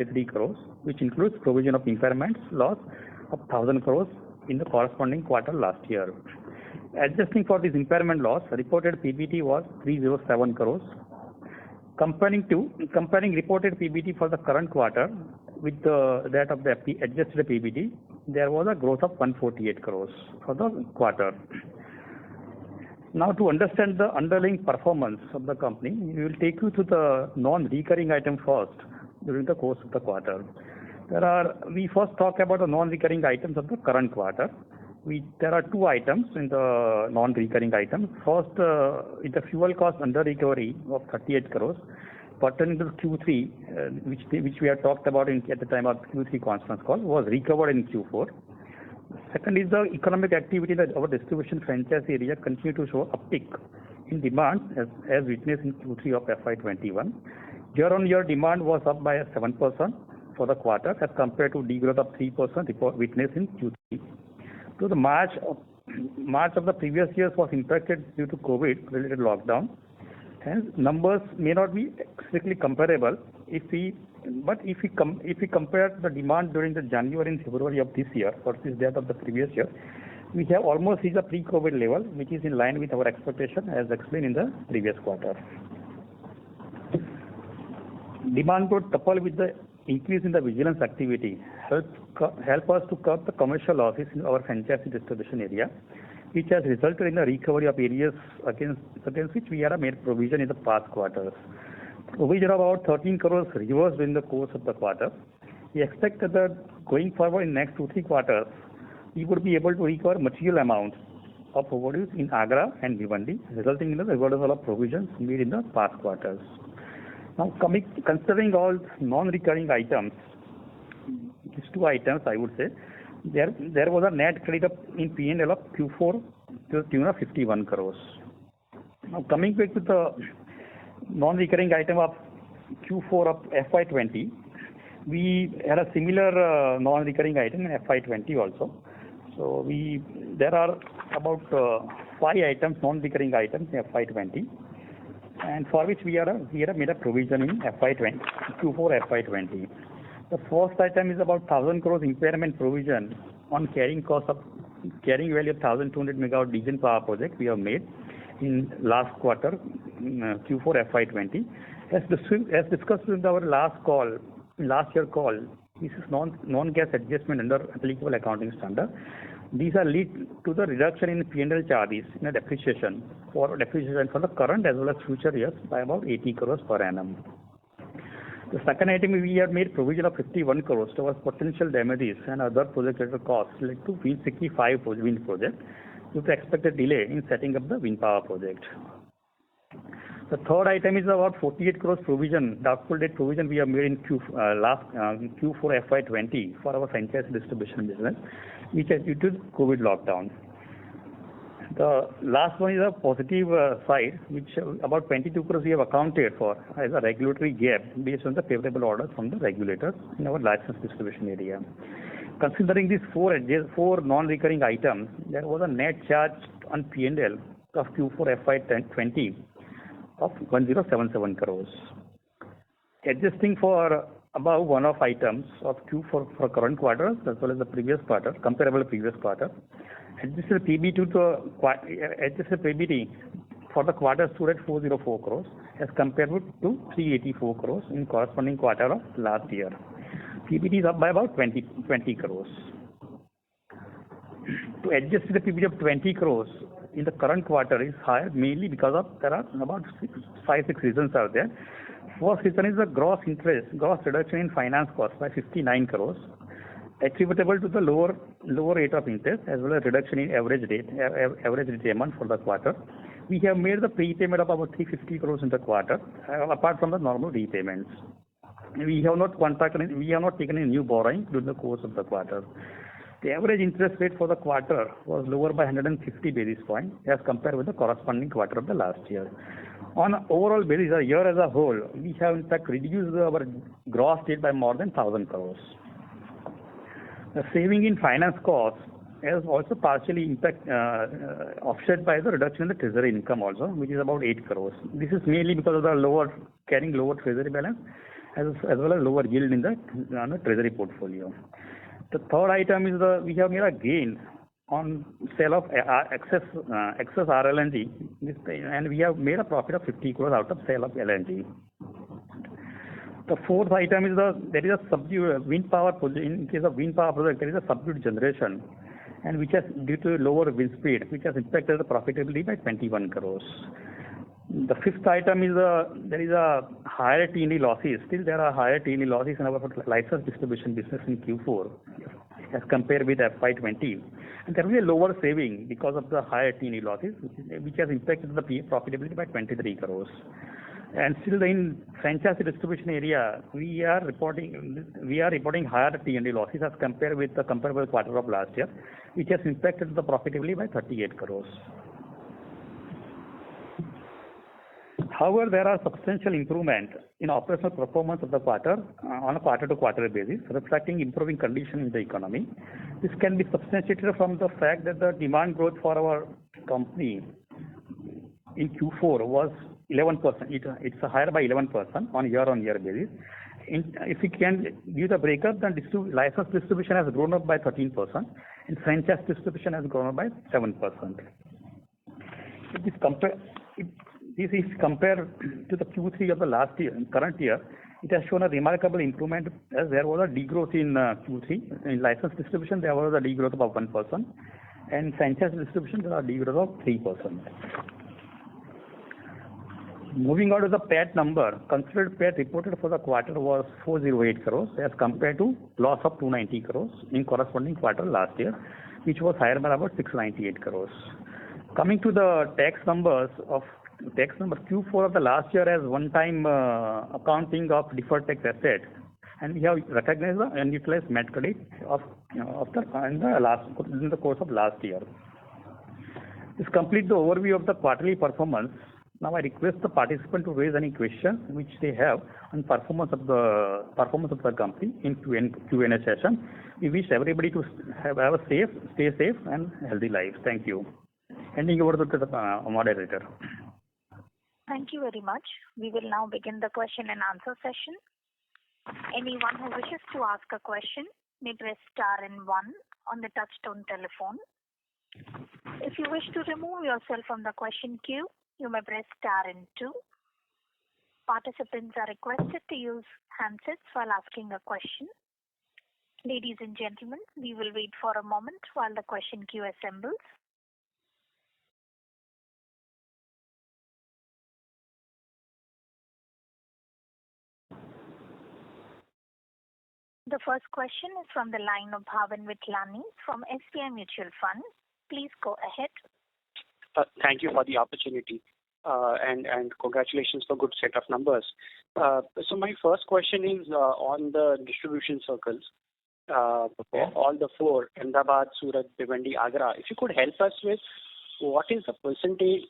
3 crores, which includes provision of impairments loss of 1,000 crores in the corresponding quarter last year. Adjusting for this impairment loss, reported PBT was 307 crores. Comparing reported PBT for the current quarter with that of the adjusted PBT, there was a growth of 148 crores for the quarter. Now, to understand the underlying performance of the company, we will take you to the non-recurring item first during the course of the quarter. We first talk about the non-recurring items of the current quarter. There are two items in the non-recurring items. First, is the fuel cost under recovery of 38 crores pertaining to Q3, which we had talked about at the time of Q3 conference call, was recovered in Q4. Second is the economic activity that our distribution franchise area continue to show uptick in demand as witnessed in Q3 of FY21. Year-on-year demand was up by 7% for the quarter as compared to degrowth of 3% witnessed in Q3. So the March of the previous year was impacted due to COVID-related lockdown. Hence, numbers may not be strictly comparable if we compare the demand during the January and February of this year versus that of the previous year, we have almost reached a pre-COVID level, which is in line with our expectation as explained in the previous quarter. Demand growth coupled with the increase in the vigilance activity help us to curb the commercial losses in our franchise distribution area, which has resulted in the recovery of areas against which we had made provision in the past quarters. Provision of about 13 crores reversed in the course of the quarter. We expect that going forward in next 2-3 quarters, we would be able to recover material amounts of overdues in Agra and Bhiwandi, resulting in the reversal of provisions made in the past quarters. Now, considering all non-recurring items, these two items, I would say, there was a net credit in P&L of Q4 to the tune of 51 crores. Now, coming back to the non-recurring item of Q4 of FY20, we had a similar non-recurring item in FY20 also. So there are about 5 items, non-recurring items in FY20, and for which we had made a provision in Q4 FY20. The first item is about 1,000 crores impairment provision on carrying value of 1,200 megawatt diesel power project we have made in last quarter, Q4 FY20. As discussed in our last year call, this is non-cash adjustment under applicable accounting standard. These are lead to the reduction in P&L charges in a depreciation for the current as well as future years by about 80 crores per annum. The second item, we have made provision of 51 crores towards potential damages and other project-related costs related to Wind City 5 wind project due to expected delay in setting up the wind power project. The third item is about 48 crores provision, doubtful debt provision we have made in Q4 FY20 for our franchise distribution business, which is due to COVID lockdown. The last one is a positive side, which about 22 crores we have accounted for as a regulatory gap based on the favorable orders from the regulators in our license distribution area. Considering these four non-recurring items, there was a net charge on P&L of Q4 FY20 of 1077 crores. Adjusting for above one-off items of Q4 for current quarter as well as the previous quarter, comparable previous quarter, adjusted PBT for the quarter stood at 404 crores as compared to 384 crores in corresponding quarter of last year. PBT is up by about 20 crores. To adjust the PBT of 20 crores in the current quarter is higher mainly because there are about 5-6 reasons are there. First reason is the gross reduction in finance cost by 59 crores, attributable to the lower rate of interest as well as reduction in average repayment for the quarter. We have made the prepayment of about 350 crores in the quarter, apart from the normal repayments. We have not taken any new borrowing during the course of the quarter. The average interest rate for the quarter was lower by 150 basis points as compared with the corresponding quarter of the last year. On an overall basis, a year as a whole, we have in fact reduced our gross debt by more than 1,000 crores. The saving in finance costs is also partially offset by the reduction in the treasury income also, which is about 8 crores. This is mainly because of the carrying lower treasury balance as well as lower yield in the treasury portfolio. The third item is we have made a gain on sale of excess RLNG, and we have made a profit of 50 crores out of sale of LNG. The fourth item is there is a subdued wind power project. In case of wind power project, there is a subdued generation, and which has due to lower wind speed, which has impacted the profitability by 21 crores. The fifth item is there is a higher T&D losses. Still, there are higher T&D losses in our license distribution business in Q4 as compared with FY20. And there will be a lower saving because of the higher T&D losses, which has impacted the profitability by 23 crores. And still, in franchise distribution area, we are reporting higher T&D losses as compared with the comparable quarter of last year, which has impacted the profitability by 38 crores. However, there are substantial improvement in operational performance of the quarter on a quarter-to-quarter basis, reflecting improving condition in the economy. This can be substantiated from the fact that the demand growth for our company in Q4 was 11%. It's higher by 11% on year-on-year basis. If we can give the breakup, then license distribution has grown up by 13%, and franchise distribution has grown up by 7%. This is compared to the Q3 of the last year, current year, it has shown a remarkable improvement as there was a degrowth in Q3. In license distribution, there was a degrowth of 1%, and franchise distribution, there was a degrowth of 3%. Moving on to the PAT number, considered PAT reported for the quarter was 408 crores as compared to loss of 290 crores in corresponding quarter last year, which was higher by about 698 crores. Coming to the tax number Q4 of the last year as one-time accounting of deferred tax asset, and we have recognized the unutilized MAT credit in the course of last year. This completes the overview of the quarterly performance. Now I request the participant to raise any questions which they have on performance of the company in Q&A session. We wish everybody to stay safe and healthy life. Thank you. Handing over to the moderator. Thank you very much. We will now begin the question and answer session. Anyone who wishes to ask a question may press star and 1 on the touchtone telephone. If you wish to remove yourself from the question queue, you may press star and 2. Participants are requested to use handsets while asking a question. Ladies and gentlemen, we will wait for a moment while the question queue assembles. The first question is from the line of Bhavin Vithlani from SBI Mutual Fund. Please go ahead. Thank you for the opportunity and congratulations for good set of numbers. So my first question is on the distribution circles. All the 4, Ahmedabad, Surat, Bhiwandi, Agra. If you could help us with what is the percentage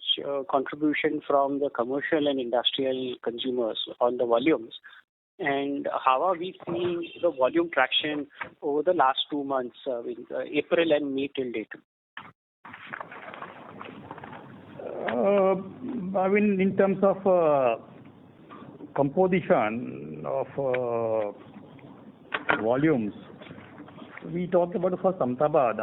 contribution from the commercial and industrial consumers on the volumes, and how are we seeing the volume traction over the last 2 months, with April and May till date? I mean, in terms of composition of volumes, we talked about first Ahmedabad.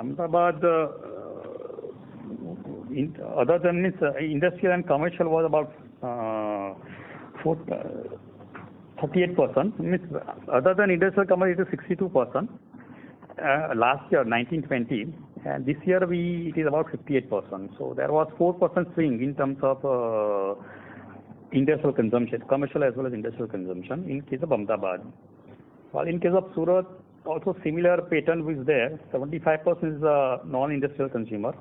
Other than industrial and commercial was about 38%. Other than industrial commercial, it is 62%. Last year, 19-20, and this year it is about 58%. So there was 4% swing in terms of industrial consumption, commercial as well as industrial consumption in case of Ahmedabad. While in case of Surat, also similar pattern was there. 75% is non-industrial consumer,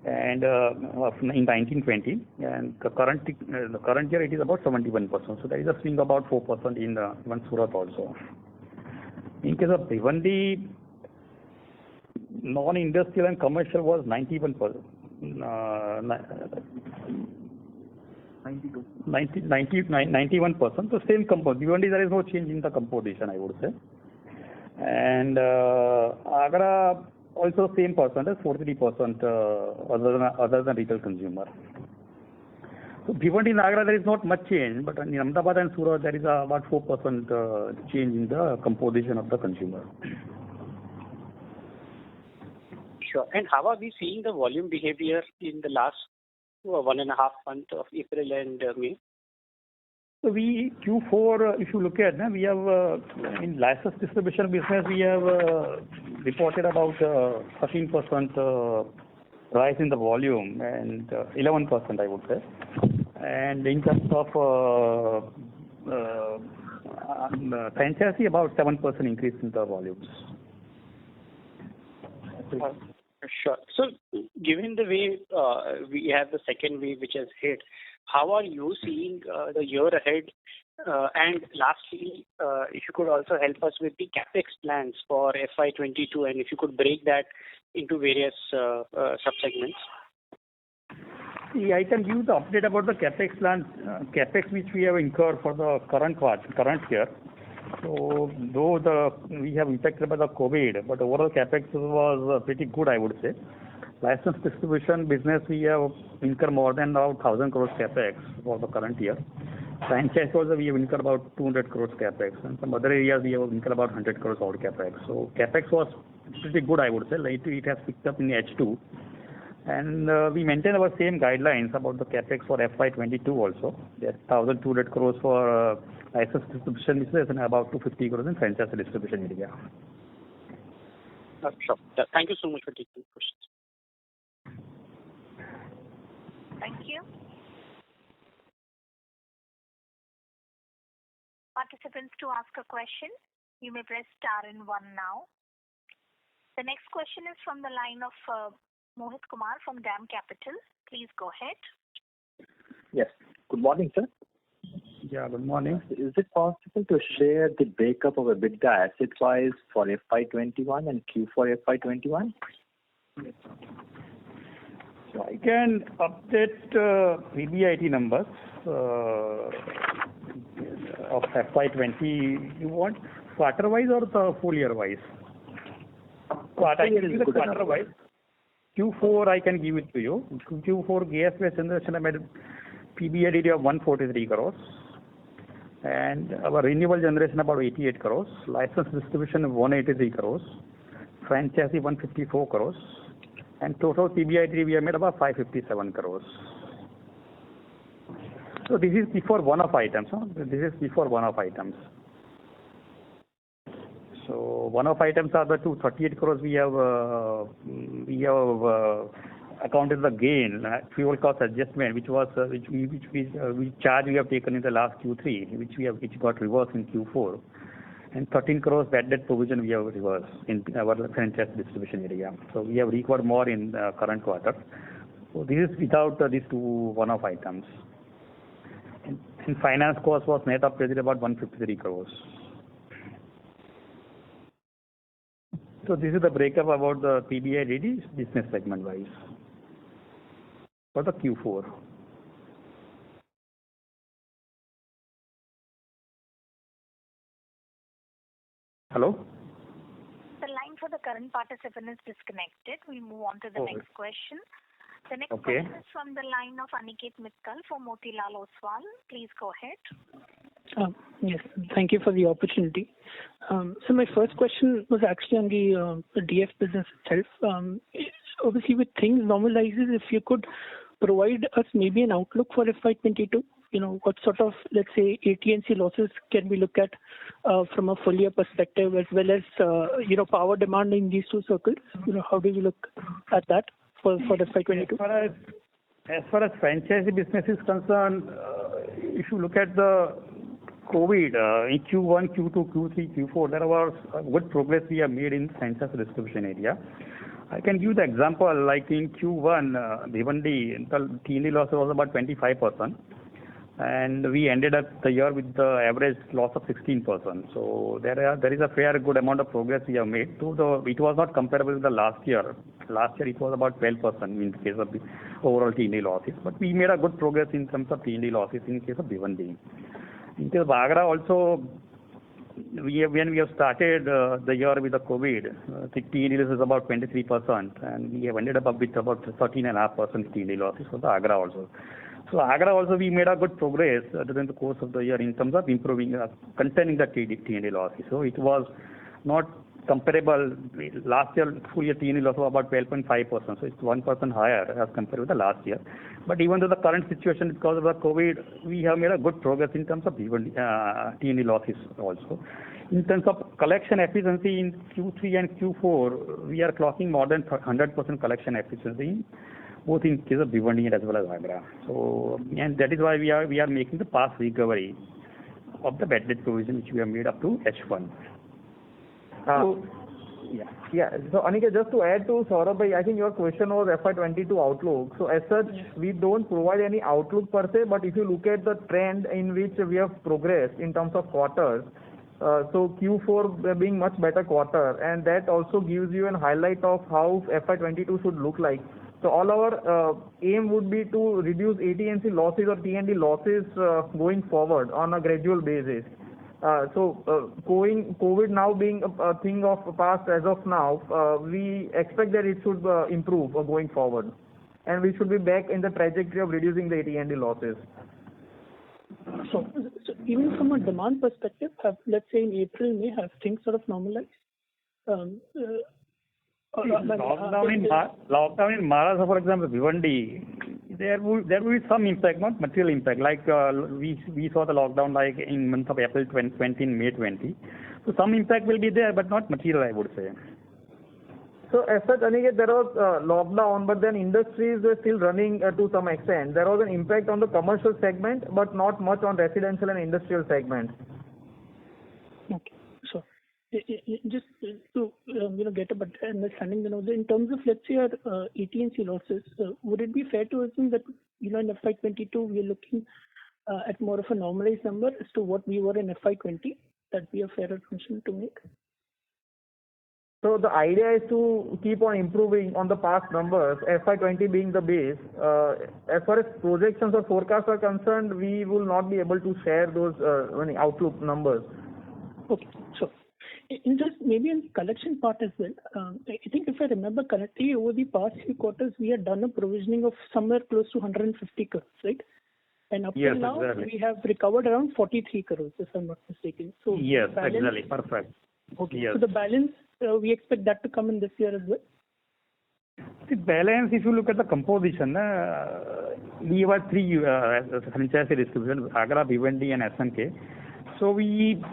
and in 19-20, and the current year it is about 71%. So there is a swing about 4% in even Surat also. In case of Bhiwandi, non-industrial and commercial was 91%. 91%. So same composition. Bhiwandi, there is no change in the composition, I would say. And Agra also same percentage, 43%, other than retail consumer. So Bhiwandi and Agra, there is not much change, but in Ahmedabad and Surat, there is about 4% change in the composition of the consumer. Sure. And how are we seeing the volume behavior in the last 1.5 months of April and May? So we Q4, if you look at, we have in license distribution business, we have reported about 13% rise in the volume and 11%, I would say. And in terms of franchisee, about 7% increase in the volumes. Sure. So, given the way we have the second wave which has hit, how are you seeing the year ahead? And lastly, if you could also help us with the capex plans for FY22, and if you could break that into various subsegments. See, I can give the update about the capex plan, capex which we have incurred for the current year. So, though we have impacted by the COVID, but overall capex was pretty good, I would say. License distribution business, we have incurred more than about 1,000 crores capex for the current year. Franchise also, we have incurred about 200 crores capex, and some other areas we have incurred about 100 crores odd capex. So capex was pretty good, I would say. It has picked up in H2. And we maintain our same guidelines about the capex for FY22 also. There's 1,200 crores for license distribution business and about 250 crores in franchise distribution area. Sure. Thank you so much for taking the questions. Thank you. Participants, to ask a question, you may press star and 1 now. The next question is from the line of Mohit Kumar from DAM Capital. Please go ahead. Yes. Good morning, sir. Yeah, good morning. Is it possible to share the breakup of EBITDA asset-wise for FY21 and Q4 FY21? So I can update PBIT numbers of FY20. You want quarter-wise or the full year-wise? Quarter-wise. Q4 I can give it to you. Q4 gas-based generation I made PBIT of 143 crores. And our renewable generation about 88 crores. License distribution 183 crores. Franchisee 154 crores. And total PBIT we have made about 557 crores. So this is before one-off items. This is before one-off items. So one-off items are the 238 crores we have accounted the gain, fuel cost adjustment, which charge we have taken in the last Q3, which got reversed in Q4. And 13 crores bad debt provision we have reversed in our franchise distribution area. So we have recovered more in the current quarter. So this is without these two one-off items. And finance cost was net of credit about 153 crores. So this is the breakup about the PBIT business segment wise for the Q4. Hello? The line for the current participant is disconnected. We move on to the next question. The next question is from the line of Aniket Mittal from Motilal Oswal. Please go ahead. Yes, thank you for the opportunity. So my first question was actually on the DF business itself. Obviously, with things normalizes, if you could provide us maybe an outlook for FY22, what sort of, let's say, AT&C losses can we look at from a full year perspective, as well as, power demand in these two circles? How do you look at that for FY22? As far as franchisee business is concerned, if you look at the COVID in Q1, Q2, Q3, Q4, there was good progress we have made in franchise distribution area. I can give the example like in Q1, Bhiwandi, the T&D loss was about 25%. And we ended up the year with the average loss of 16%. So there is a fair good amount of progress we have made. Though it was not comparable with the last year. Last year it was about 12% in case of the overall T&D losses. But we made a good progress in terms of T&D losses in case of Bhiwandi. In case of Agra also, when we have started the year with the COVID, the T&D loss is about 23%, and we have ended up with about 13.5% T&D losses for the Agra also. So Agra also we made a good progress during the course of the year in terms of improving, containing the T&D losses. So it was not comparable. Last year, full year T&D loss was about 12.5%. So it's 1% higher as compared with the last year. But even though the current situation because of the COVID, we have made a good progress in terms of even T&D losses also. In terms of collection efficiency in Q3 and Q4, we are clocking more than 100% collection efficiency, both in case of Bhiwandi as well as Agra. So, and that is why we are making the past recovery of the bad debt provision which we have made up to H1. So, yeah. So Aniket, just to add to Saurabh, I think your question was FY22 outlook. So as such, we don't provide any outlook per se, but if you look at the trend in which we have progressed in terms of quarters, so Q4 being much better quarter, and that also gives you a highlight of how FY22 should look like. So all our aim would be to reduce AT&C losses or T&D losses going forward on a gradual basis. COVID now being a thing of past as of now, we expect that it should improve going forward, and we should be back in the trajectory of reducing the AT&D losses. So even from a demand perspective, let's say in April, May, have things sort of normalized? Lockdown in Maharashtra, for example, Bhiwandi, there will be some impact, not material impact. Like we saw the lockdown like in month of April 2020, in May 20. So some impact will be there, but not material, I would say. So as such, Aniket, there was lockdown, but then industries were still running to some extent. There was an impact on the commercial segment, but not much on residential and industrial segment. Okay, so just to get a better understanding, in terms of, let's say, our AT&C losses, would it be fair to assume that in FY22 we are looking at more of a normalized number as to what we were in FY20? That be a fair assumption to make? So the idea is to keep on improving on the past numbers, FY20 being the base. As far as projections or forecasts are concerned, we will not be able to share those outlook numbers. Okay, sure. In just maybe in the collection part as well, I think if I remember correctly, over the past few quarters, we had done a provisioning of somewhere close to 150 crores, right? And up till now, we have recovered around 43 crores, if I'm not mistaken. So yes, exactly. Perfect. Okay. Yes. So the balance, we expect that to come in this year as well? The balance, if you look at the composition, we have three franchisee distribution, Agra, Bhiwandi and SNK. So we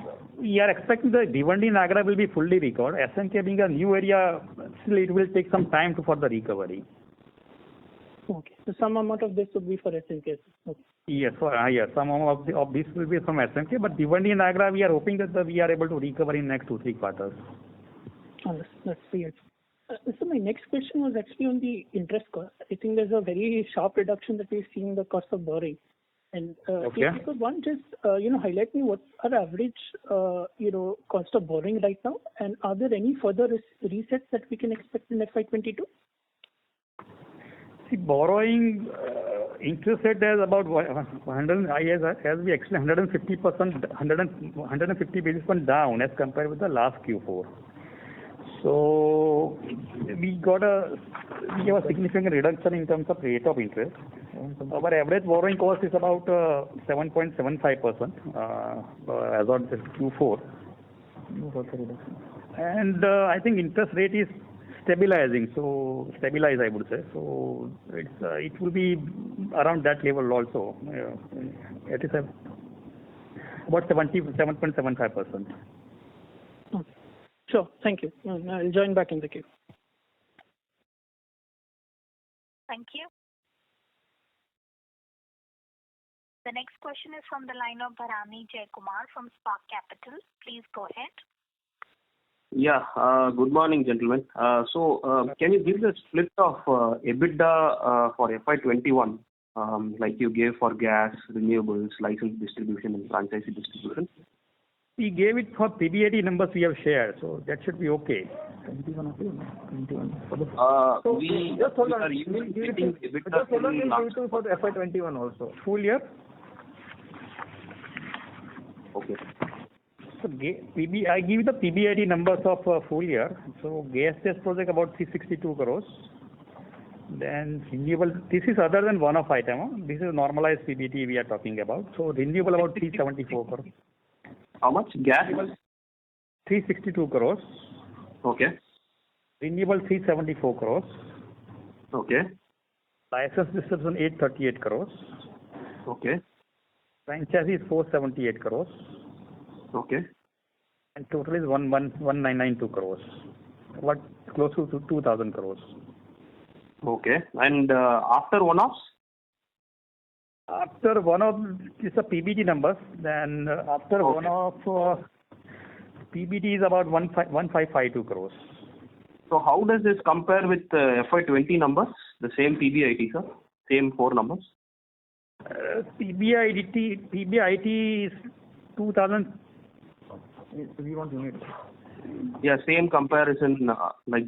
are expecting the Bhiwandi and Agra will be fully recovered. SNK being a new area, still it will take some time for the recovery. Okay. So some amount of this would be for SNK. Okay. Yes, some amount of this will be from SNK, but Bhiwandi and Agra, we are hoping that we are able to recover in next 2-3 quarters. That's clear. So my next question was actually on the interest cost. I think there's a very sharp reduction that we've seen in the cost of borrowing. And if you could just highlight me what's our average cost of borrowing right now, and are there any further resets that we can expect in FY22? See, borrowing interest rate is about 100, as we explained, 150 basis point down as compared with the last Q4. So we have a significant reduction in terms of rate of interest. Our average borrowing cost is about 7.75% as of this Q4. And I think interest rate is stabilized, I would say. So it will be around that level also. It is about 7.75%. Okay. Sure. Thank you. I'll join back in the queue. Thank you. The next question is from the line of Bharani Jaykumar from Spark Capital. Please go ahead. Yeah. Good morning, gentlemen. Can you give the split of EBITDA for FY21, like you gave for gas, renewables, license distribution, and franchisee distribution? We gave it for PBIT numbers we have shared, so that should be okay. Just hold on. We'll give it for the FY21 also. Full year? Okay. So I give you the PBIT numbers of full year. So gas test project about 362 crores. Then renewable, this is other than one-off item. This is normalized PBT we are talking about. So renewable about 374 crores. How much? Gas? 362 crores. Okay. Renewable 374 crores. Okay. License distribution 838 crores. Okay. Franchise is 478 crores. Okay. And total is 1992 crores. What close to 2,000 crores. Okay. And after one-offs? After one-off, it's a PBT numbers. Then after Okay. one-off, PBT is about 1552 crores. So how does this compare with FY20 numbers? The same PBIT, sir? Same four numbers? PBIT is 2000. We want unit. Yeah, same comparison like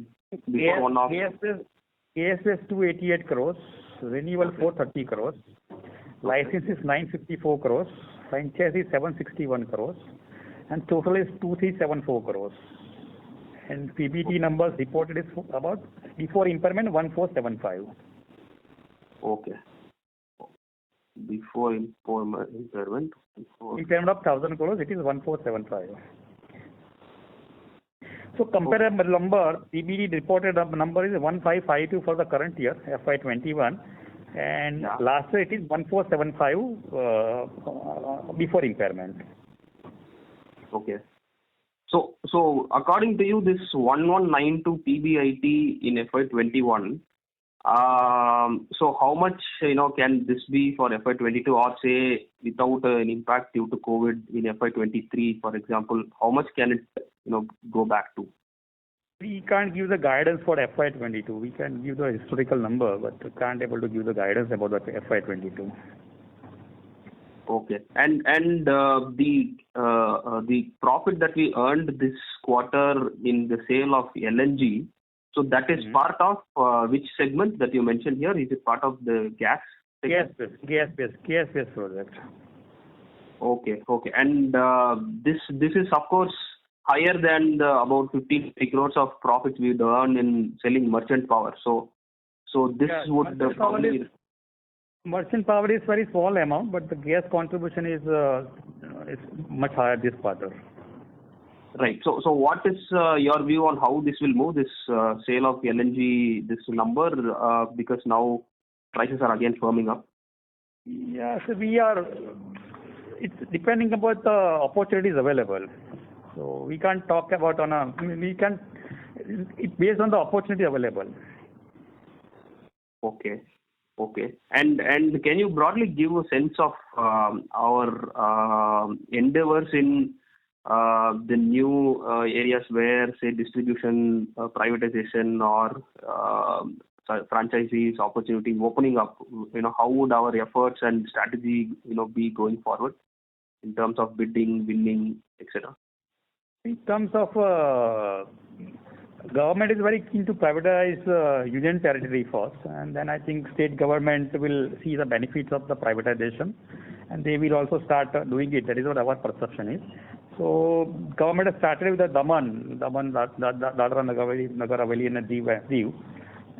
before one-off. KSS 288 crores, renewal 430 crores, license is 954 crores, franchise is 761 crores, and total is 2374 crores. And PBT numbers reported is about before impairment 1475. Okay. Before impairment. Impairment of 1000 crores, it is 1475. So comparable number, PBT reported number is 1552 for the current year, FY21, and last year it is 1475 before impairment. Okay. So according to you, this 1192 PBIT in FY21, so how much can this be for FY22, or say without an impact due to COVID in FY23, for example, how much can it go back to? We can't give the guidance for FY22. We can give the historical number, but we can't able to give the guidance about the FY22. Okay. And the profit that we earned this quarter in the sale of LNG, so that is part of which segment that you mentioned here? Is it part of the gas segment? Gas-based project. Okay. And this is of course higher than the about 15 crores of profits we earned in selling merchant power. So this would probably... Merchant power is very small amount, but the gas contribution is much higher this quarter. Right. So what is your view on how this will move, this sale of LNG, this number, because now prices are again firming up? Yeah, so it's depending about the opportunities available. So we can't talk about it's based on the opportunity available. Okay. And can you broadly give a sense of our endeavors in the new areas where, say, distribution, privatization, or franchisees opportunity opening up? How would our efforts and strategy, be going forward in terms of bidding, winning, etc.? In terms of government is very keen to privatize union territory first, and then I think state government will see the benefits of the privatization, and they will also start doing it. That is what our perception is. So government has started with the Daman, Dadra Nagar Haveli and Diu,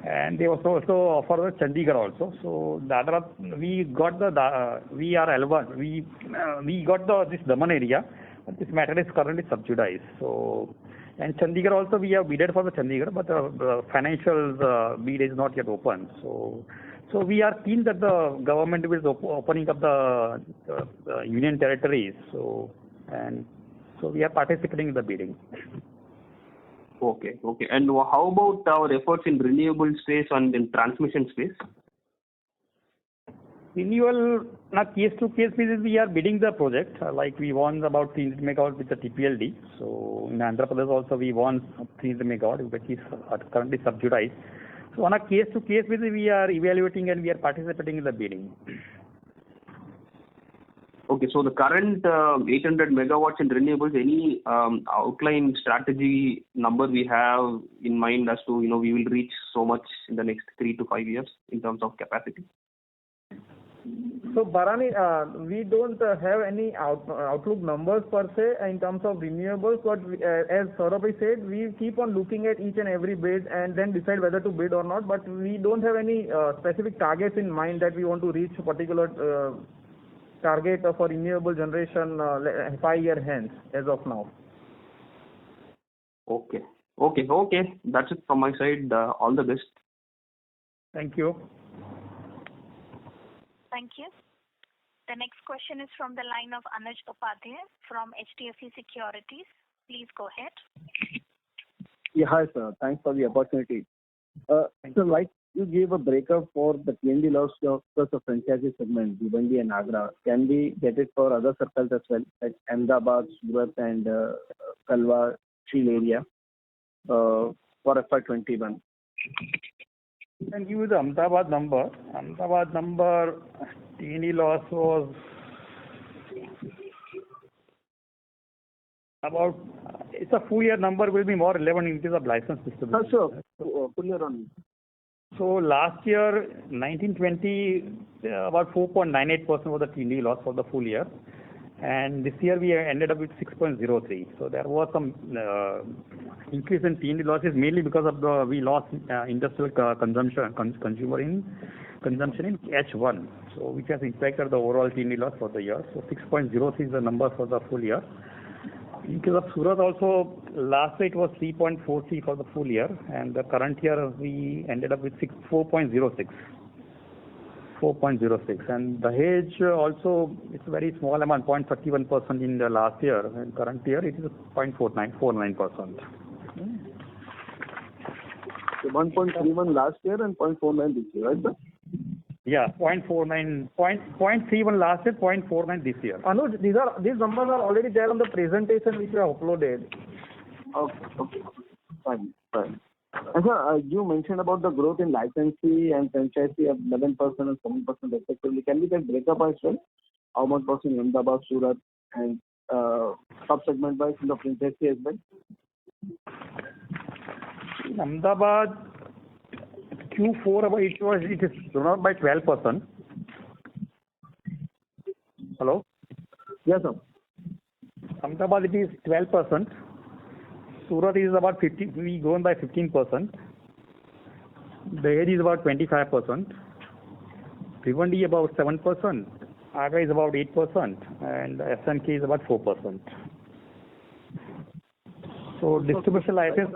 and they also offer the Chandigarh also. So Dadra, we got we are L1, we got this Daman area, but this matter is currently subsidized. So. And Chandigarh also, we have bidded for the Chandigarh, but the financial bid is not yet open. So we are keen that the government is opening up the union territories. So we are participating in the bidding. Okay. And how about our efforts in renewable space and in transmission space? Renewal, on a case-to-case basis, we are bidding the project. Like we won about 300 megawatt with the TPLD. So in Andhra Pradesh also we won 300 megawatt, which is currently subsidized. So on a case-to-case basis, we are evaluating and we are participating in the bidding. Okay, so the current 800 megawatts in renewables, any outline strategy number we have in mind as to, we will reach so much in the next 3 to 5 years in terms of capacity? So Bharani, we don't have any outlook numbers per se in terms of renewables, but as Saurabh said, we keep on looking at each and every bid and then decide whether to bid or not. But we don't have any specific targets in mind that we want to reach a particular target for renewable generation 5 year hence as of now. Okay. That's it from my side. All the best. Thank you. Thank you. The next question is from the line of Anuj Upadhyay from HDFC Securities. Please go ahead. Yeah, hi sir. Thanks for the opportunity. So like you gave a breakup for the T&D loss plus the franchisee segment, Bhiwandi and Agra. Can we get it for other circles as well, like Ahmedabad, Surat and Kalwa, Chil area for FY21? I can give you the Ahmedabad number. Ahmedabad number, T&D loss was about, it's a full year number, will be more relevant in terms of license distribution. Sure. Full year on. So last year, 1920, about 4.98% was the T&D loss for the full year. And this year we ended up with 6.03. So there was some increase in T&D losses, mainly because of we lost industrial consumption in H1, so which has impacted the overall T&D loss for the year. So 6.03 is the number for the full year. In case of Surat also, last year it was 3.43 for the full year, and the current year we ended up with 4.06. And Dahej also, it's a very small amount, 0.31% in the last year. And current year it is 0.49%. So 1.31 last year and 0.49 this year, right sir? Yeah, 0.31 last year, 0.49 this year. Anuj, these numbers are already there on the presentation which we have uploaded. Okay. Fine. And sir, you mentioned about the growth in licensee and franchisee of 11% and 7% respectively. Can we get breakup as well? How much was in Ahmedabad, Surat, and sub-segment wise in the franchisee as well? In Ahmedabad, Q4 it is grown by 12%. Hello? Yes, sir. Ahmedabad it is 12%. Surat is about 50. We grown by 15%. Dahej is about 25%. Bhiwandi about 7%. Agra is about 8%, and SNK is about 4%. So distribution license.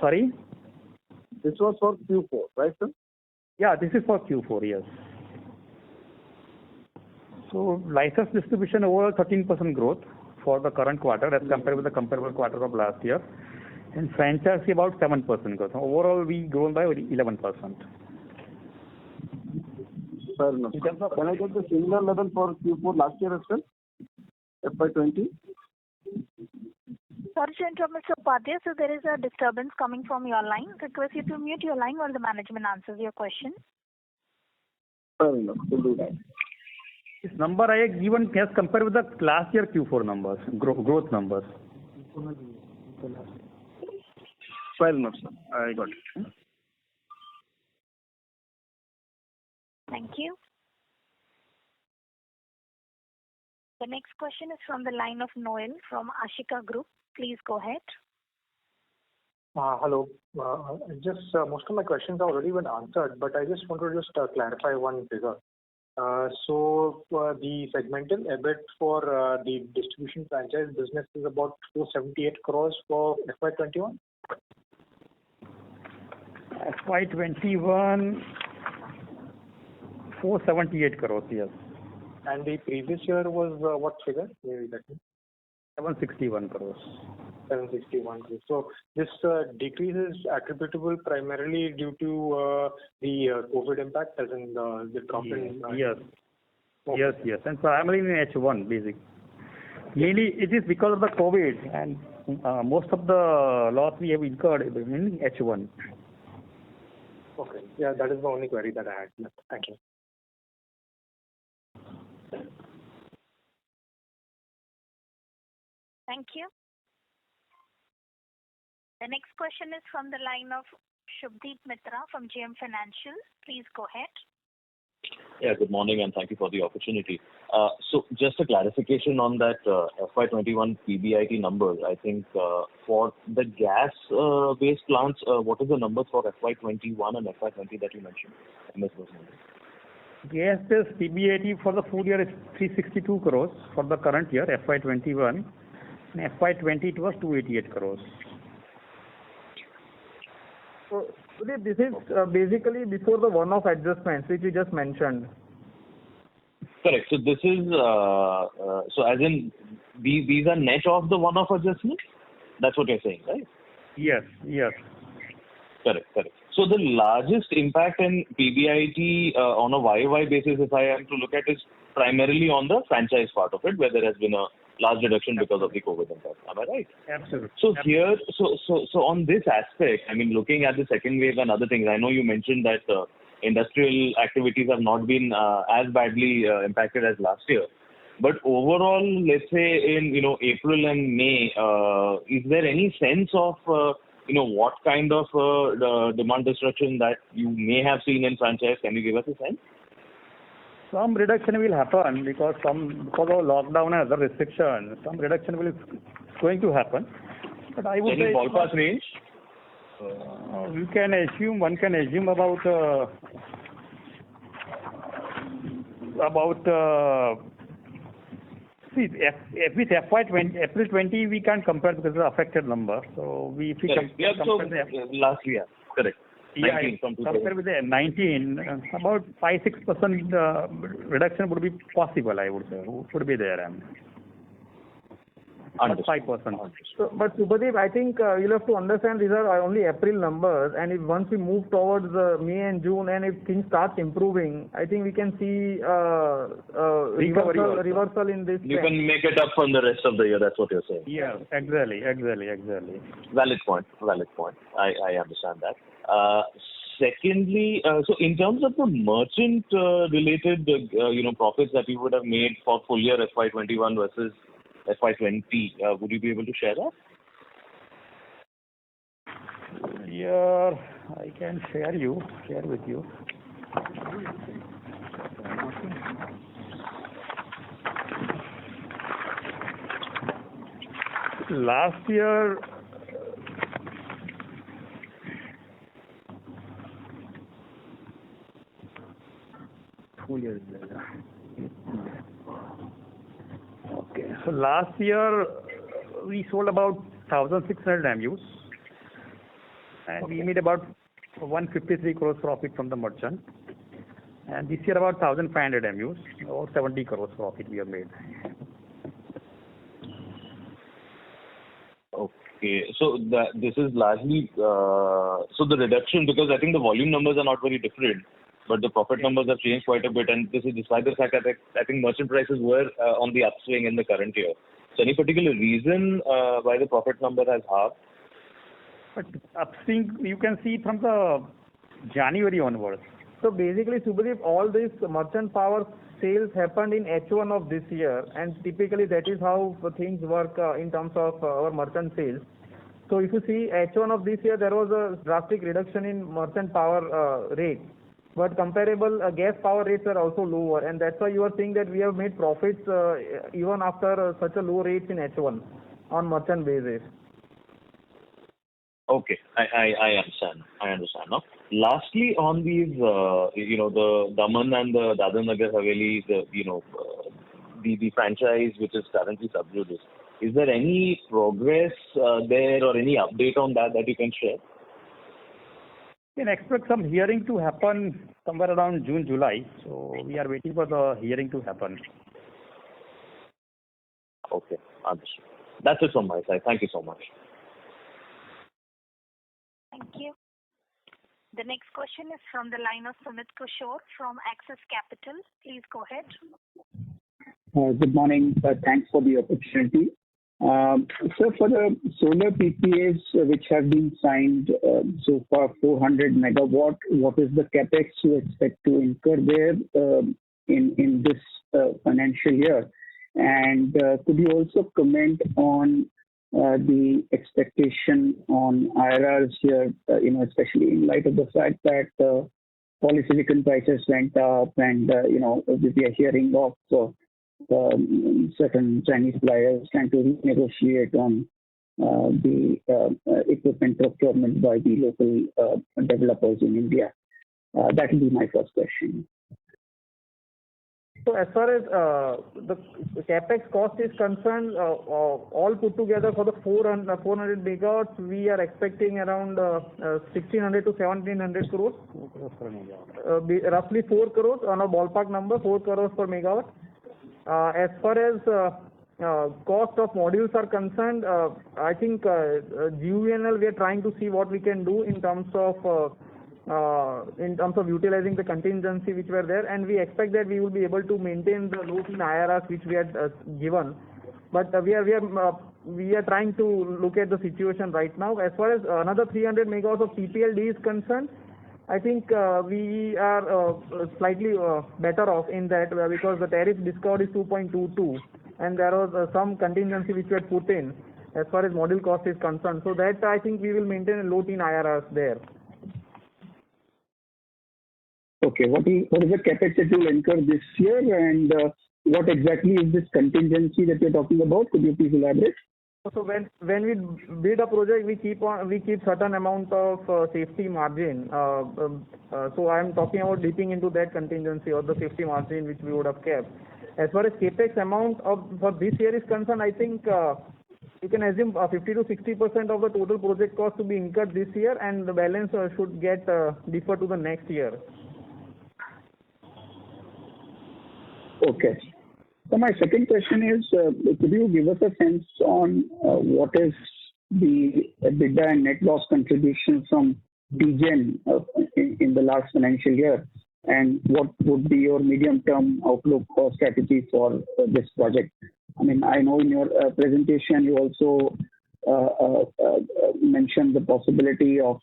Sorry. This was for Q4, right, sir? Yeah, this is for Q4, yes. So license distribution overall 13% growth for the current quarter as compared with the comparable quarter of last year. And franchise about 7% growth. Overall, we grown by 11%. Fair enough. Can I get the similar level for Q4 last year as well? FY20? Sorry to interrupt, Mr. Upadhyay. So there is a disturbance coming from your line. Request you to mute your line while the management answers your question. Fair enough. We'll do that. This number I have given as compared with the last year Q4 numbers, growth numbers. Fair enough, sir. I got it. Thank you. The next question is from the line of Noel from Ashika Group. Please go ahead. Hello. Most of my questions have already been answered, but I just want to clarify one figure. So the segmental EBIT for the distribution franchise business is about 478 crores for FY21? FY21, 478 crores, yes. And the previous year was what figure? Maybe that means 761 crores. 761 crores. So this decrease is attributable primarily due to the COVID impact, as in the drop in. Yes. Okay. Yes. And primarily in H1, basically. Mainly it is because of the COVID, and most of the loss we have incurred in H1. Okay. Yeah, that is the only query that I had. Thank you. Thank you. The next question is from the line of Shubdeep Mitra from JM Financial. Please go ahead. Yeah, good morning, and thank you for the opportunity. So just a clarification on that FY21 PBIT numbers. I think for the gas-based plants, what is the numbers for FY21 and FY20 that you mentioned? I missed those numbers. Gas-based PBIT for the full year is 362 crores for the current year, FY21. And FY20 it was 288 crores. So this is basically before the one-off adjustments which you just mentioned. Correct. So this is, so as in, these are net of the one-off adjustments? That's what you're saying, right? Yes, yes. Correct. So the largest impact in PBIT on a YOY basis, if I am to look at, is primarily on the franchise part of it, where there has been a large reduction because of the COVID impact. Am I right? Absolutely. So here, so on this aspect, I mean, looking at the second wave and other things, I know you mentioned that industrial activities have not been as badly impacted as last year. But overall, let's say in April and May, is there any sense of what kind of demand destruction that you may have seen in franchise? Can you give us a sense? Some reduction will happen because of lockdown and other restrictions. Some reduction is going to happen. But I would any say ballpark range? One can assume about with FY20 April 20 we can't compare because it's an affected number. So if we compare last year, correct. Yeah, compared with the 19, about 5-6% reduction would be possible. I would say would be there. Not 5%. So, but Subhadeep, I think you'll have to understand these are only April numbers, and if once we move towards May and June, and if things start improving, I think we can see reversal in this. You can make it up from the rest of the year. That's what you're saying. Yeah, exactly. Valid point. I understand that. Secondly, so in terms of the merchant related profits that you would have made for full year FY21 versus FY20, would you be able to share that? Yeah, I can share with you. Last year, full year. Okay, so last year we sold about 1,600 MUs, and we made about 153 crores profit from the merchant. And this year about 1,500 MUs, or 70 crores profit we have made. Okay, so this is largely so the reduction, because I think the volume numbers are not very different, but the profit numbers have changed quite a bit, and this is despite the fact that I think merchant prices were on the upswing in the current year. So any particular reason why the profit number has halved? But upswing you can see from the January onwards. So basically, Subhadeep, all these merchant power sales happened in H1 of this year, and typically that is how things work in terms of our merchant sales. So if you see H1 of this year, there was a drastic reduction in merchant power rate, but comparable gas power rates are also lower, and that's why you are seeing that we have made profits even after such a low rates in H1 on merchant basis. Okay, I understand now. Lastly, on these, the Daman and the Dadra Nagar Haveli, the franchise which is currently sub judice, is there any progress there or any update on that you can share? We can expect some hearing to happen somewhere around June, July. So we are waiting for the hearing to happen. Okay, understood. That's it from my side. Thank you so much. Thank you. The next question is from the line of Sumit Kishore from Axis Capital. Please go ahead. Good morning. Thanks for the opportunity. So for the solar PPAs which have been signed so far, 400 megawatt, what is the capex you expect to incur there in this financial year? And could you also comment on the expectation on IRRs here, especially in light of the fact that polysilicon prices went up, and we are hearing of certain Chinese players trying to negotiate on the equipment procurement by the local developers in India. That will be my first question. So as far as the capex cost is concerned, all put together for the 400 megawatts, we are expecting around 1600 to 1700 crores, roughly 4 crores on a ballpark number, 4 crores per megawatt. As far as cost of modules are concerned, I think GUVNL, we are trying to see what we can do in terms of utilizing the contingency which were there, and we expect that we will be able to maintain the low teen IRRs which we had given. But we are trying to look at the situation right now. As far as another 300 megawatts of TPLD is concerned, I think we are slightly better off in that because the tariff discount is 2.22, and there was some contingency which we had put in as far as module cost is concerned. So that I think we will maintain a low teen IRRs there. Okay, what is the capex that you will incur this year, and what exactly is this contingency that you're talking about? Could you please elaborate? So when we bid a project, we keep certain amount of safety margin. So I am talking about dipping into that contingency or the safety margin which we would have kept. As far as capex amount for this year is concerned, I think you can assume 50 to 60% of the total project cost to be incurred this year, and the balance should get deferred to the next year. Okay. So my second question is, could you give us a sense on what is the EBITDA and net loss contribution from DGEN in the last financial year, and what would be your medium-term outlook or strategy for this project? I mean, I know in your presentation you also mentioned the possibility of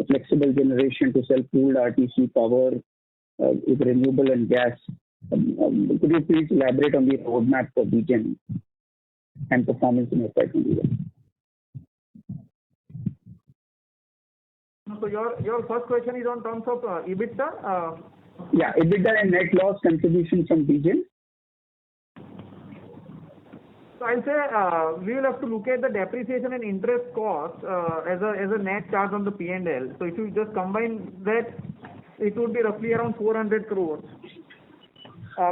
flexible generation to sell pooled RTC power with renewable and gas. Could you please elaborate on the roadmap for DGEN and performance in FY21? So your first question is on terms of EBITDA? Yeah, EBITDA and net loss contribution from DGEN. So I'll say we will have to look at the depreciation and interest cost as a net charge on the P&L. So if you just combine that, it would be roughly around 400 crores.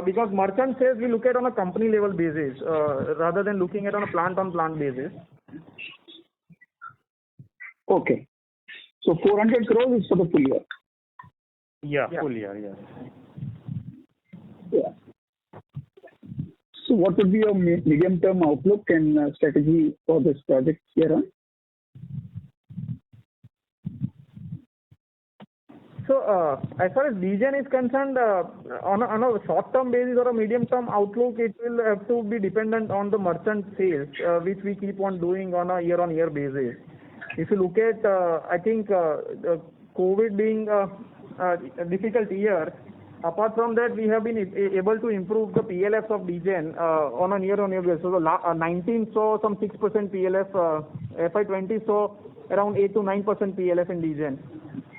Because merchant sales we look at on a company level basis rather than looking at on a plant basis. Okay. So 400 crores is for the full year. Yeah. Full year, yes. Yeah. So what would be your medium-term outlook and strategy for this project here on? So as far as DGEN is concerned, on a short-term basis or a medium-term outlook, it will have to be dependent on the merchant sales, which we keep on doing on a year-on-year basis. If you look at, I think COVID being a difficult year, apart from that, we have been able to improve the PLFs of DGEN on a year-on-year basis. So 19 saw some 6% PLF, FY20 saw around 8 to 9% PLF in DGEN.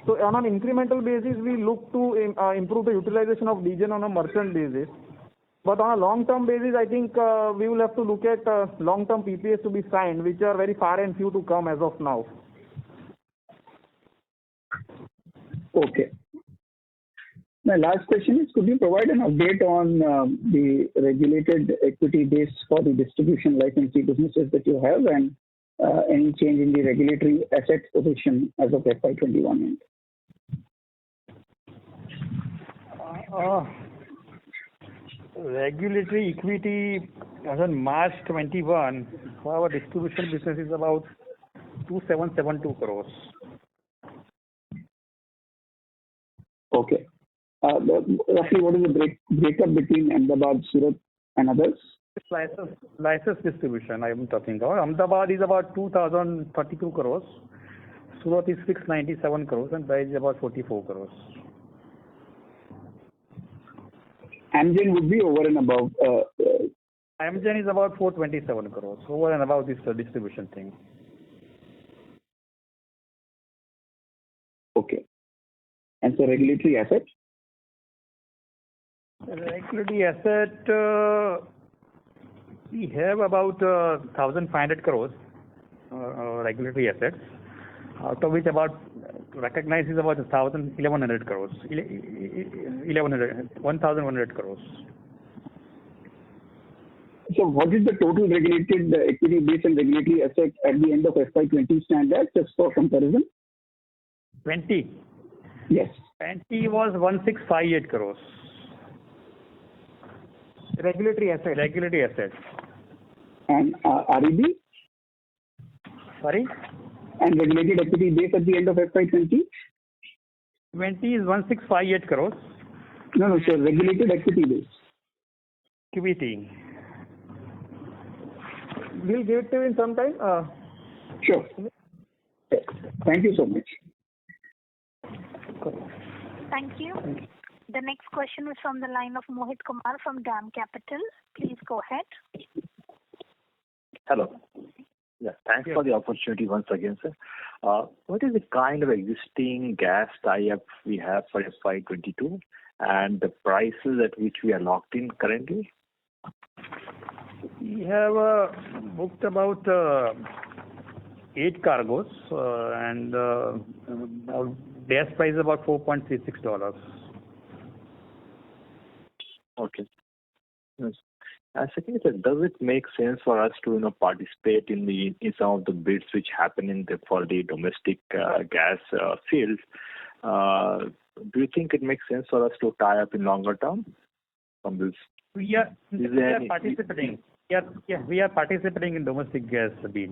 So on an incremental basis, we look to improve the utilization of DGEN on a merchant basis. But on a long-term basis, I think we will have to look at long-term PPAs to be signed, which are very far and few to come as of now. Okay. My last question is, could you provide an update on the regulated equity base for the distribution licensee businesses that you have, and any change in the regulatory asset position as of FY21 end? Regulatory equity as on March 21 for our distribution business is about 2772 crores. Okay. Roughly, what is the breakup between Ahmedabad, Surat, and others? License distribution I am talking about. Ahmedabad is about 2032 crores. Surat is 697 crores, and Dahej is about 44 crores. Amgen would be over and above. Amgen is about 427 crores, over and above this distribution thing. Okay. And so regulatory asset? Regulatory asset, we have about 1,500 crores regulatory assets, out of which about recognized is about 1,100 crores, 1,100 crores. So what is the total regulated equity base and regulatory asset at the end of FY20 stand at, just for comparison? 20? Yes. 20 was 1,658 crores. Regulatory assets. Regulatory assets. And REB? Sorry? And regulated equity base at the end of FY20? 20 is 1,658 crores. No, sir. Regulated equity base. QBT. We'll give it to you in some time. Sure. Thank you so much. Thank you. The next question is from the line of Mohit Kumar from DAM Capital. Please go ahead. Hello. Yeah, thanks for the opportunity once again, sir. What is the kind of existing gas tie-up we have for FY22 and the prices at which we are locked in currently? We have booked about 8 cargoes and our gas price is about $4.36. Okay. Yes. And secondly, sir, does it make sense for us to participate in some of the bids which happen for the domestic gas fields? Do you think it makes sense for us to tie up in longer term from this? We are participating. We are participating in domestic gas bid.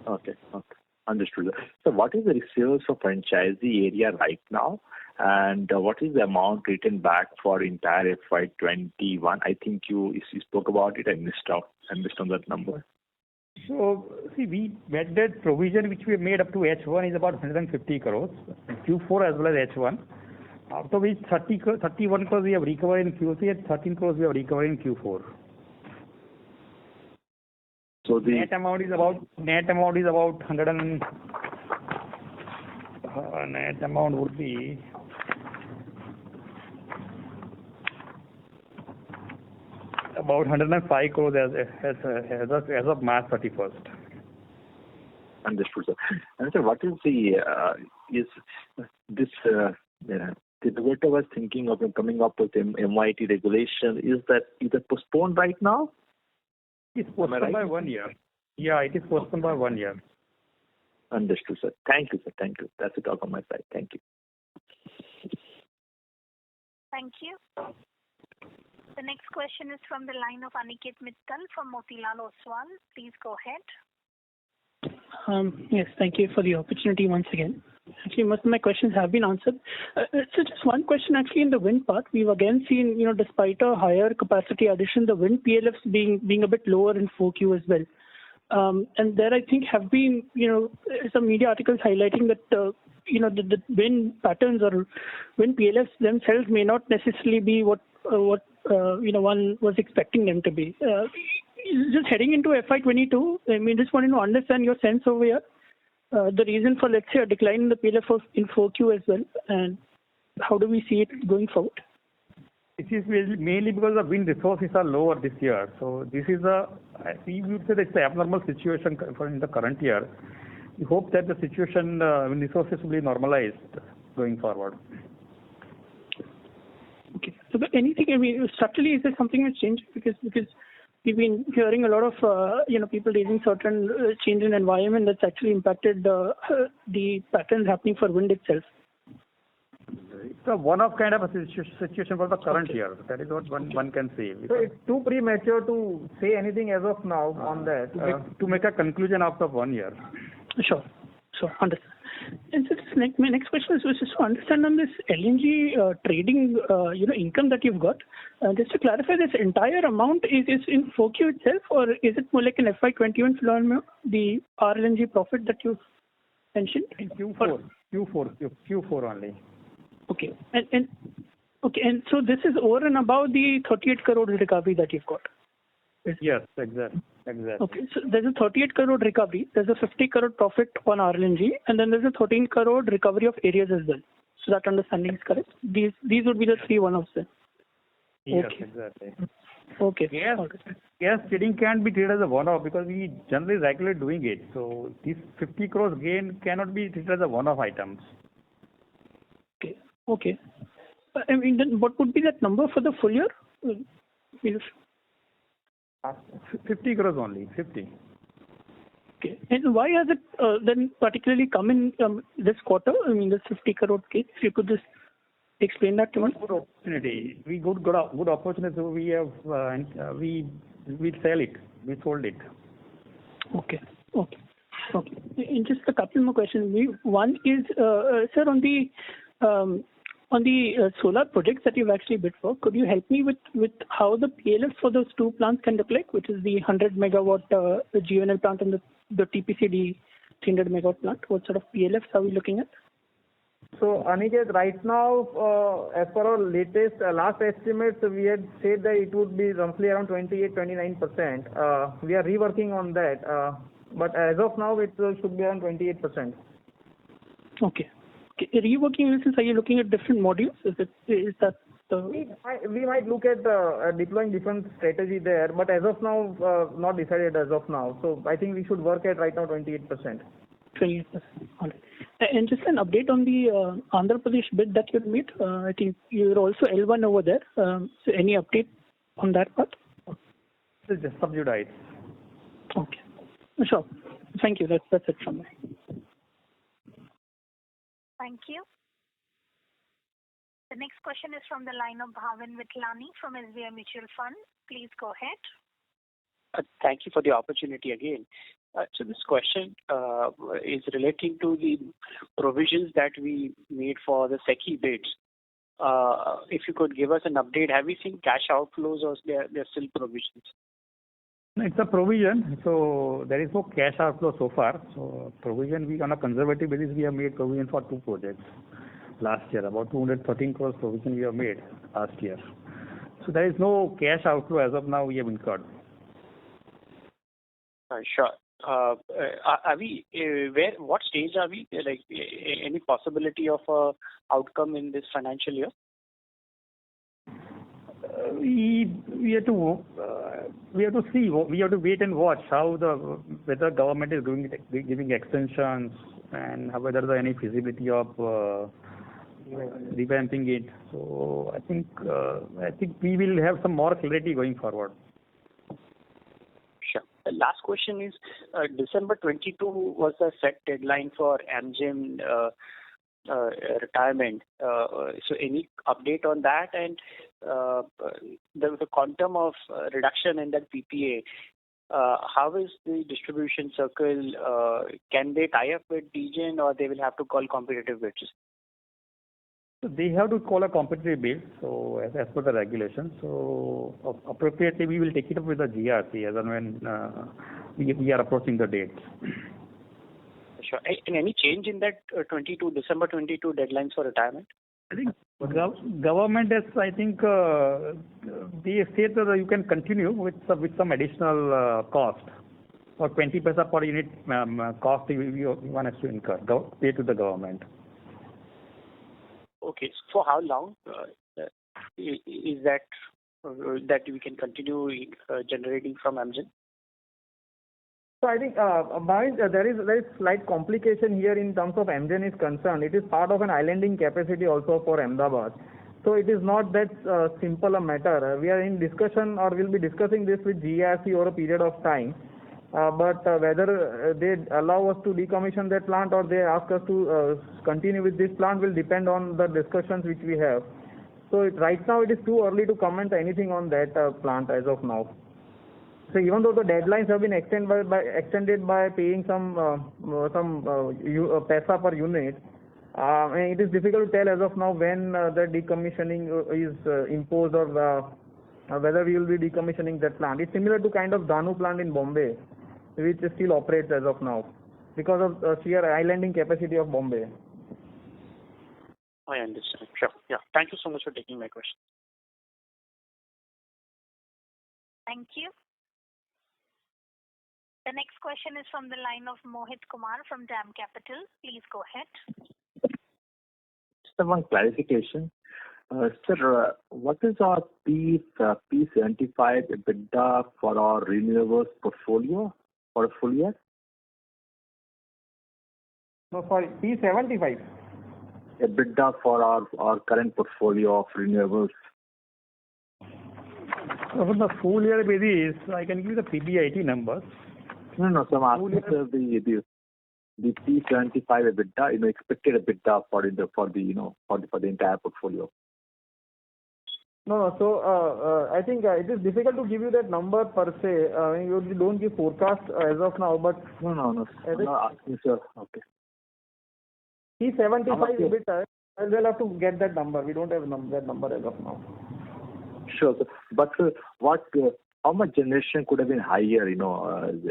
Okay. Understood. So what is the reserves for franchisee area right now? And what is the amount written back for entire FY21? I think you spoke about it. I missed on that number. So, see, we met that provision which we made up to H1 is about 150 crores, Q4 as well as H1. Out of which 31 crores we have recovered in Q3 and 13 crores we have recovered in Q4. So the net amount is about 100 and net amount would be about 105 crores as of March 31st. Understood, sir. And sir, what is the the regulator was thinking of coming up with MYT regulation? Is it postponed right now? It's postponed by 1 year. Yeah, it is postponed by 1 year. Understood, sir. Thank you, sir. Thank you. That's it all on my side. Thank you. Thank you. The next question is from the line of Aniket Mittal from Motilal Oswal. Please go ahead. Yes, thank you for the opportunity once again. Actually, most of my questions have been answered. So just one question actually in the wind part. We've again seen, despite a higher capacity addition, the wind PLFs being a bit lower in 4Q as well. And there I think have been, some media articles highlighting that, the wind patterns or wind PLFs themselves may not necessarily be what one was expecting them to be. Just heading into FY22, just wanted to understand your sense over here. The reason for, let's say, a decline in the PLF in 4Q as well, and how do we see it going forward? It is mainly because the wind resources are lower this year. So this is we would say that it's an abnormal situation in the current year. We hope that the situation, wind resources will be normalized going forward. Okay. So anything, structurally, is there something that's changed? Because we've been hearing a lot of, people raising certain change in environment that's actually impacted the patterns happening for wind itself. It's a one-off kind of a situation for the current year. That is what one can say. So it's too premature to say anything as of now on that. To make a conclusion after 1 year. Sure. Understand. And so my next question is just to understand on this LNG trading, income that you've got. Just to clarify, this entire amount is in 4Q itself, or is it more like an FY21 phenomenon, the RLNG profit that you've mentioned? In Q4 only. Okay. And so this is over and above the 38 crore recovery that you've got? Yes, exactly. Okay, so there's a 38 crore recovery, there's a 50 crore profit on RLNG, and then there's a 13 crore recovery of areas as well. So that understanding is correct. These would be the three one-offs then. Yes, Okay. exactly. Okay. Gas, All right. gas trading can't be treated as a one-off because we generally regularly doing it. So this 50 crores gain cannot be treated as a one-off items. Okay. Okay. I mean, then what would be that number for the full year? Means- 50 crores only, 50. Okay. And why has it then particularly come in this quarter? I mean, this 50 crore case. If you could just explain that to us. Good opportunity. We good opportunity. So we have we sell it. We sold it. Okay. Okay. Okay. And just a couple more questions. One is, sir, on the solar projects that you've actually bid for, could you help me with how the PLF for those two plants can look like, which is the 100 megawatt GUVNL plant and the TPCD 300 megawatt plant? What sort of PLFs are we looking at? So Aniket, right now, as per our latest last estimates, we had said that it would be roughly around 28-29%. We are reworking on that, but as of now, it should be around 28%. Okay. Okay. Reworking in the sense, are you looking at different modules? Is that the... We might look at deploying different strategy there, but as of now, not decided as of now. So I think we should work at right now 28%. 28%. All right. And just an update on the Andhra Pradesh bid that you made. I think you're also L1 over there. So any update on that part? It's just subsidized. Okay. Sure. Thank you. That's it from me. Thank you. The next question is from the line of Bhavin Vithlani from SBI Mutual Fund. Please go ahead. Thank you for the opportunity again. So this question is relating to the provisions that we made for the SECI bids. If you could give us an update, have we seen cash outflows or they're still provisions? It's a provision, so there is no cash outflow so far. So provision, we on a conservative basis, we have made provision for two projects last year. About 213 crores provision we have made last year. So there is no cash outflow as of now we have incurred. Sure. Are we what stage are we? Like any possibility of a outcome in this financial year? We have to see. We have to wait and watch how whether government is giving extensions and whether there is any feasibility of revamping it. So I think we will have some more clarity going forward. Sure. The last question is December 22 was the set deadline for Amgen retirement. So any update on that, and the quantum of reduction in that PPA? How is the distribution circle? Can they tie up with DGEN or they will have to call competitive bids? So they have to call a competitive bid. So as per the regulation, so appropriately we will take it up with the GRC as and when we are approaching the dates. Sure. And any change in that December 22 deadlines for retirement? I think government has, I think, they state that you can continue with some additional cost or 20 paisa per unit cost you want us to incur, pay to the government. Okay. So for how long is that we can continue generating from Amgen? So I think there is slight complication here in terms of Amgen is concerned. It is part of an islanding capacity also for Ahmedabad. So it is not that simple a matter. We are in discussion or will be discussing this with GRC over a period of time. But whether they allow us to decommission that plant or they ask us to continue with this plant will depend on the discussions which we have. So right now it is too early to comment anything on that plant as of now. So even though the deadlines have been extended by paying some paisa per unit, it is difficult to tell as of now when the decommissioning is imposed or whether we will be decommissioning that plant. It's similar to kind of Danu plant in Bombay, which still operates as of now because of sheer islanding capacity of Bombay. I understand. Sure. Yeah. Thank you so much for taking my question. Thank you. The next question is from the line of Mohit Kumar from DAM Capital. Please go ahead. one clarification. Sir, what is our P75 EBITDA for our renewables portfolio for a full year? No, sorry, P75. EBITDA for our current portfolio of renewables. So on the full year basis, I can give you the PBIT numbers. No. So I'm asking the P75 EBITDA, expected EBITDA for the entire portfolio. No. So I think it is difficult to give you that number per se. You don't give forecast as of now, but No. I'm asking, sir. Okay. P75 EBITDA, we'll have to get that number. We don't have that number as of now. Sure, sir. But how much generation could have been higher,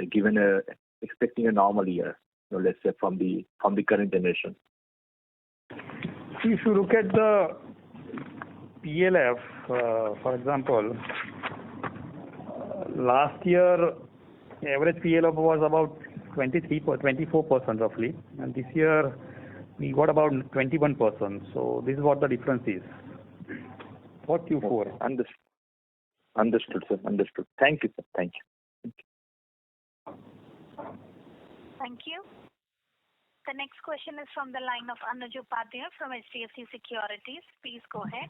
given expecting a normal year, let's say from the current generation? If you look at the PLF, for example, last year average PLF was about 24% roughly, and this year we got about 21%. So this is what the difference is for Q4. Understood, sir. Understood. Thank you, sir. Thank you. Thank you. The next question is from the line of Anuj Upadhyay from HDFC Securities. Please go ahead.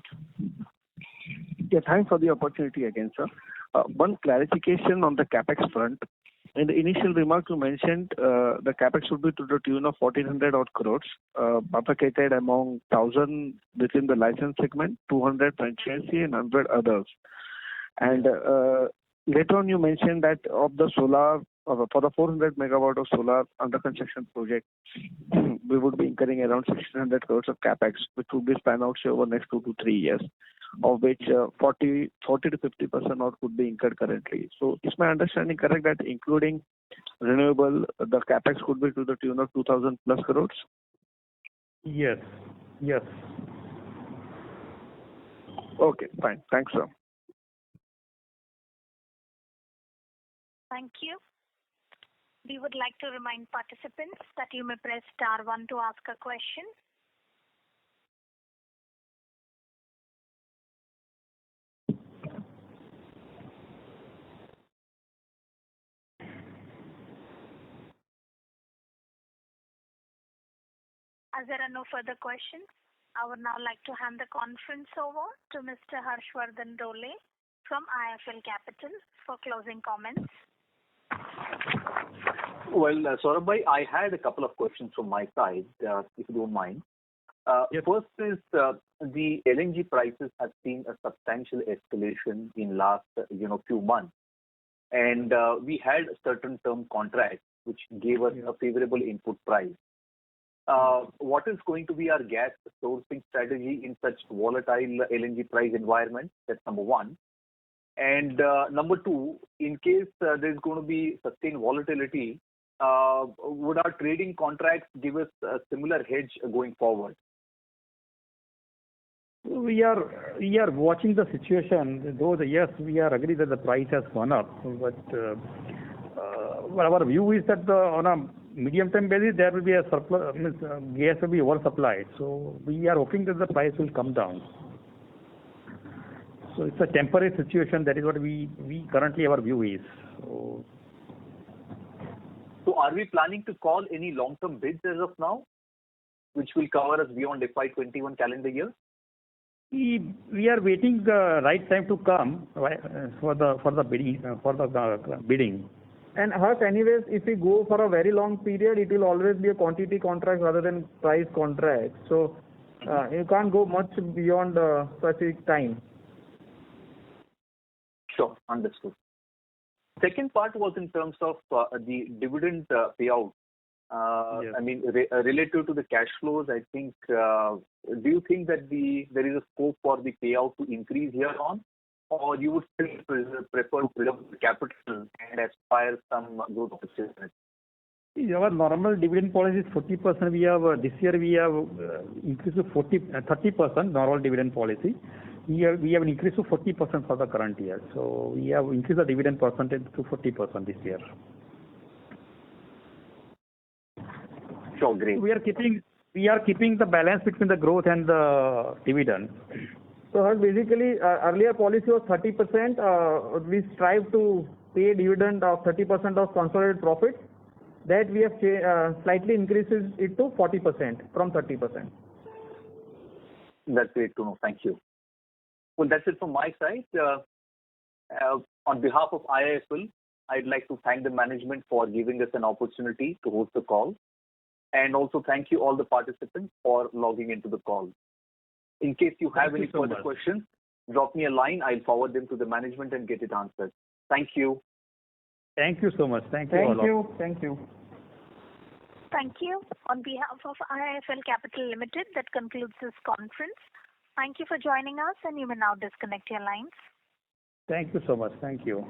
Yeah, thanks for the opportunity again, sir. One clarification on the capex front. In the initial remarks, you mentioned the capex would be to the tune of 1,400 odd crores, bifurcated among 1,000 within the license segment, 200 franchisee, and 100 others. And later on, you mentioned that of the solar, for the 400 megawatt of solar under construction project, we would be incurring around 1,600 crores of capex, which would be spanned out over next 2 to 3 years, of which 40 to 50% odd would be incurred currently. So is my understanding correct that including renewable, the capex could be to the tune of 2,000 plus crores? Yes. Okay, fine. Thanks, sir. Thank you. We would like to remind participants that you may press star 1 to ask a question. As there are no further questions, I would now like to hand the conference over to Mr. Harshvardhan Dole from IIFL Capital for closing comments. Well, Saurabh, I had a couple of questions from my side, if you don't mind. Yes. First is the LNG prices have seen a substantial escalation in last few months, and we had certain term contracts which gave us a favorable input price. What is going to be our gas sourcing strategy in such volatile LNG price environment? That's number one. And number two, in case there's going to be sustained volatility, would our trading contracts give us a similar hedge going forward? We are watching the situation. Though yes, we are agree that the price has gone up, but our view is that on a medium-term basis there will be a surplus. Gas will be oversupplied. So we are hoping that the price will come down. So it's a temporary situation. That is what we currently our view is. So are we planning to call any long-term bids as of now, which will cover us beyond FY21 calendar year? We are waiting the right time to come for the bidding. And Harsh, anyways, if we go for a very long period, it will always be a quantity contract rather than price contract. So you can't go much beyond a specific time. Sure, understood. Second part was in terms of the dividend payout. Yes. I mean, relative to the cash flows, I think, do you think that there is a scope for the payout to increase here on? Or you would still prefer to preserve the capital and aspire some growth opportunities? Our normal dividend policy is 40%. We have this year we have increased to 30% normal dividend policy. We have increased to 40% for the current year. So we have increased the dividend percentage to 40% this year. Sure, great. We are keeping We are keeping the balance between the growth and the dividend. So basically, earlier policy was 30%. We strive to pay dividend of 30% of consolidated profit. That we have slightly increases it to 40% from 30%. That's great to know. Thank you. Well, that's it from my side. On behalf of IIFL, I'd like to thank the management for giving us an opportunity to host the call. And also thank you all the participants for logging into the call. In case you have any further questions, drop me a line. I'll forward them to the management and get it answered. Thank you. Thank you so much. Thank you. Thank you. Thank you. On behalf of IIFL Capital Limited, that concludes this conference. Thank you for joining us, and you may now disconnect your lines. Thank you so much. Thank you.